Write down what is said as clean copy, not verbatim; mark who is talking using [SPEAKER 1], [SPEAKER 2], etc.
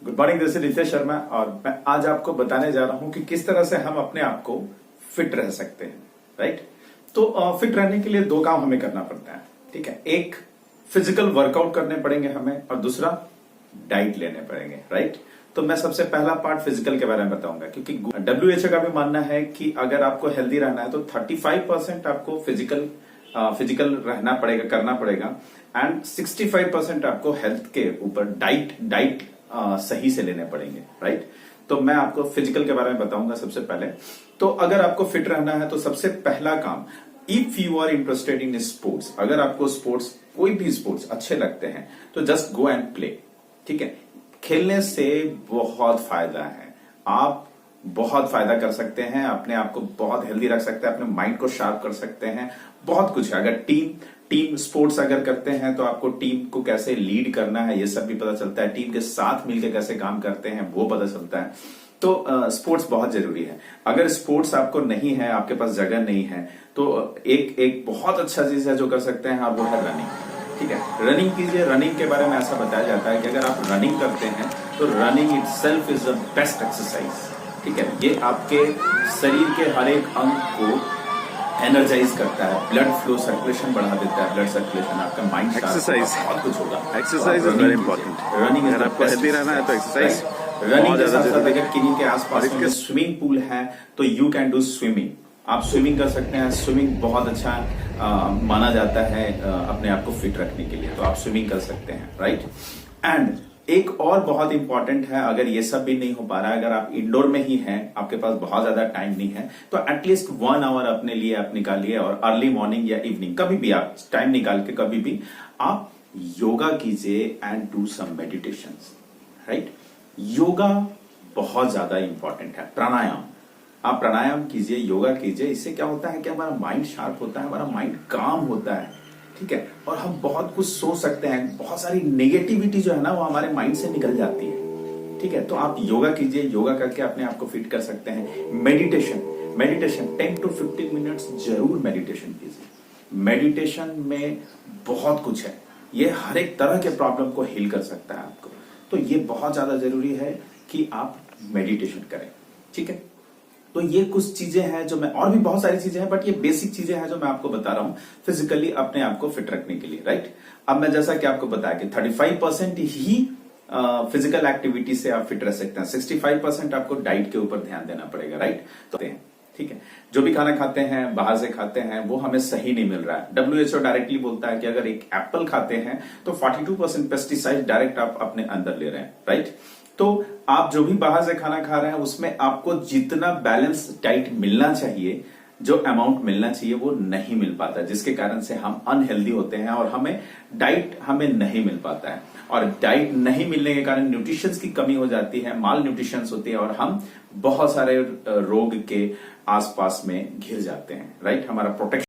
[SPEAKER 1] Good morning, this is Ritesh Sharma और मैं आज आपको बताने जा रहा हूं कि किस तरह से हम अपने आप को फिट रह सकते हैं। राइट। तो फिट रहने के लिए दो काम हमें करना पड़ता है। ठीक है, एक फिजिकल वर्कआउट करने पड़ेंगे हमें और दूसरा डाइट लेने पड़ेंगे। राइट। तो मैं सबसे पहला पार्ट फिजिकल के बारे में बताऊंगा, क्योंकि WHO का भी मानना है कि अगर आपको हेल्दी रहना है तो 35% आपको फिजिकल रहना पड़ेगा, करना पड़ेगा एंड 65% आपको हेल्थ के ऊपर डाइट सही से लेने पड़ेंगे। राइट। तो मैं आपको फिजिकल के बारे में बताऊंगा सबसे पहले। तो अगर आपको फिट रहना है तो सबसे पहला काम, if you are interested in sports, अगर आपको स्पोर्ट्स कोई भी स्पोर्ट्स अच्छे लगते हैं तो जस्ट गो एंड प्ले। ठीक है, खेलने से बहुत फायदा है, आप बहुत फायदा कर सकते हैं, अपने आप को बहुत हेल्दी रख सकते हैं, अपने माइंड को शार्प कर सकते हैं, बहुत कुछ है। अगर टीम स्पोर्ट्स अगर करते हैं तो आपको टीम को कैसे लीड करना है ये सब भी पता चलता है, टीम के साथ मिलकर कैसे काम करते हैं वो पता चलता है। तो स्पोर्ट्स बहुत जरूरी है। अगर स्पोर्ट्स आपको नहीं है, आपके पास जगह नहीं है, तो एक बहुत अच्छा चीज है जो कर सकते हैं आप, वो है रनिंग। ठीक है, रनिंग कीजिए। रनिंग के बारे में ऐसा बताया जाता है कि अगर आप रनिंग करते हैं तो running itself is the best exercise. ठीक है, ये आपके शरीर के हर एक अंग को एनर्जाइज करता है, ब्लड फ्लो सर्कुलेशन बढ़ा देता है, ब्लड सर्कुलेशन, आपका माइंड
[SPEAKER 2] एक्सरसाइज
[SPEAKER 1] बहुत कुछ होगा।
[SPEAKER 2] Exercise is very important.
[SPEAKER 1] Running
[SPEAKER 2] अगर आपको हेल्दी रहना है तो एक्सरसाइज
[SPEAKER 1] रनिंग के साथ साथ अगर किन्हीं के आसपास में स्विमिंग पूल है तो यू कैन डू स्विमिंग। आप स्विमिंग कर सकते हैं। स्विमिंग बहुत अच्छा माना जाता है अपने आप को फिट रखने के लिए, तो आप स्विमिंग कर सकते हैं। राइट। एंड एक और बहुत इंपॉर्टेंट है, अगर ये सब भी नहीं हो पा रहा है, अगर आप इंडोर में ही हैं, आपके पास बहुत ज्यादा टाइम नहीं है, तो एटलीस्ट 1 आवर अपने लिए आप निकालिए और अर्ली मॉर्निंग या इवनिंग कभी भी आप टाइम निकाल के कभी भी आप योगा कीजिए and do some meditation. Right. Yoga बहुत ज्यादा इंपॉर्टेंट है। प्राणायाम, आप प्राणायाम कीजिए, योगा कीजिए। इससे क्या होता है कि हमारा माइंड शार्प होता है, हमारा माइंड काम होता है। ठीक है, और हम बहुत कुछ सोच सकते हैं, बहुत सारी नेगेटिविटी जो है ना वो हमारे माइंड से निकल जाती है। ठीक है, तो आप योगा कीजिए, योगा करके अपने आप को फिट कर सकते हैं। मेडिटेशन 10 to 15 मिनट्स जरूर मेडिटेशन कीजिए। मेडिटेशन में बहुत कुछ है, ये हर एक तरह के प्रॉब्लम को हील कर सकता है आपको। तो ये बहुत ज्यादा जरूरी है कि आप मेडिटेशन करें। ठीक है, तो ये कुछ चीजें हैं जो मैं, और भी बहुत सारी चीजें हैं बट ये बेसिक चीजें हैं जो मैं आपको बता रहा हूं फिजिकली अपने आप को फिट रखने के लिए। राइट। अब मैं जैसा कि आपको बताया कि 35% ही फिजिकल एक्टिविटी से आप फिट रह सकते हैं, 65% आपको डाइट के ऊपर ध्यान देना पड़ेगा। राइट। तो ठीक है, जो भी खाना खाते हैं, बाहर से खाते हैं, वो हमें सही नहीं मिल रहा है। WHO डायरेक्टली बोलता है कि अगर एक एप्पल खाते हैं तो 42% पेस्टिसाइड डायरेक्ट आप अपने अंदर ले रहे हैं। राइट। तो आप जो भी बाहर से खाना खा रहे हैं उसमें आपको जितना बैलेंस डाइट मिलना चाहिए, जो अमाउंट मिलना चाहिए, वो नहीं मिल पाता, जिसके कारण से हम अनहेल्दी होते हैं और डाइट हमें नहीं मिल पाता है। और डाइट नहीं मिलने के कारण न्यूट्रिशंस की कमी हो जाती है, माल न्यूट्रिशंस होती है और हम बहुत सारे रोग के आसपास में घिर जाते हैं। राइट। हमारा प्रोटेक्शन